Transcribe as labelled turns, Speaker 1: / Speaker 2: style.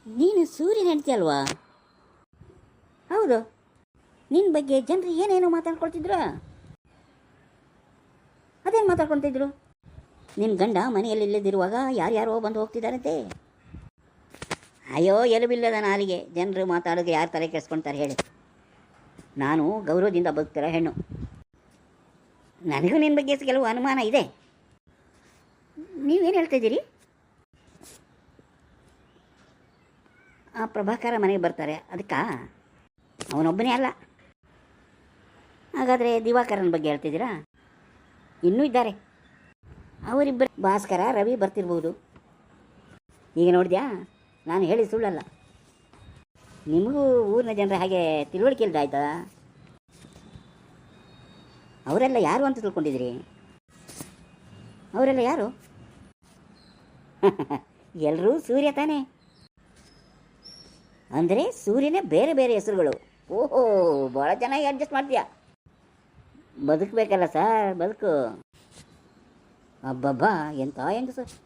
Speaker 1: ನೀನು ಸೂರ್ಯನ ಹೆಂಡ್ತಿ ಅಲ್ವಾ? ಹೌದು. ನಿನ್ನ ಬಗ್ಗೆ ಜನರು ಏನೇನೋ ಮಾತಾಡ್ಕೊಳ್ತಿದ್ರು. ಅದೇನು ಮಾತಾಡ್ಕೊಳ್ತಿದ್ರು? ನಿನ್ನ ಗಂಡ ಮನೆಯಲ್ಲಿ ಇಲ್ಲದಿರುವಾಗ ಯಾರ್ಯಾರೋ ಬಂದು ಹೋಗ್ತಿದ್ದಾರಂತೆ. ಅಯ್ಯೋ, ಎಲುಬಿಲ್ಲದ ನಾಲಿಗೆ. ಜನರು ಮಾತಾಡೋದು ಯಾರು ತಲೆ ಕೆಡಿಸ್ಕೊಳ್ತಾರೆ ಹೇಳಿ? ನಾನು ಗೌರವದಿಂದ ಬದುಕ್ತಿರೋ ಹೆಣ್ಣು. ನನಗೂ ನಿನ್ನ ಬಗ್ಗೆ ಕೆಲವು ಅನುಮಾನ ಇದೆ. ನೀವೇನು ಹೇಳ್ತಾಯಿದ್ದೀರಿ? ಆ ಪ್ರಭಾಕರ ಮನೆಗೆ ಬರ್ತಾರೆ, ಅದಕ್ಕಾ? ಅವನೊಬ್ಬನೇ ಅಲ್ಲ. ಹಾಗಾದರೆ ದಿವಾಕರನ ಬಗ್ಗೆ ಹೇಳ್ತಿದ್ದೀರಾ? ಇನ್ನೂ ಇದ್ದಾರೆ. ಅವರಿಬ್ಬರು ಭಾಸ್ಕರ, ರವಿ ಬರ್ತಿರ್ಬೋದು. ಈಗ ನೋಡಿದ್ಯಾ, ನಾನು ಹೇಳಿ ಸುಳ್ಳಲ್ಲ. ನಿಮಗೂ ಊರಿನ ಜನರ ಹಾಗೆ ತಿಳುವಳಿಕೆ ಇಲ್ದಾಯ್ತಾ? ಅವರೆಲ್ಲ ಯಾರು ಅಂತ ತಿಳ್ಕೊಂಡಿದ್ದೀರಿ? ಅವರೆಲ್ಲ ಯಾರು? ಎಲ್ಲರೂ ಸೂರ್ಯ ತಾನೇ. ಅಂದರೆ ಸೂರ್ಯನೇ ಬೇರೆ ಬೇರೆ ಹೆಸರುಗಳು. ಓಹೋ, ಭಾಳ ಚೆನ್ನಾಗಿ ಅಡ್ಜಸ್ಟ್ ಮಾಡ್ತೀಯಾ. ಬದುಕಬೇಕಲ್ಲ ಸರ್, ಬದುಕು. ಅಬ್ಬಬ್ಬಾ, ಎಂಥ ಹೆಂಗಸು.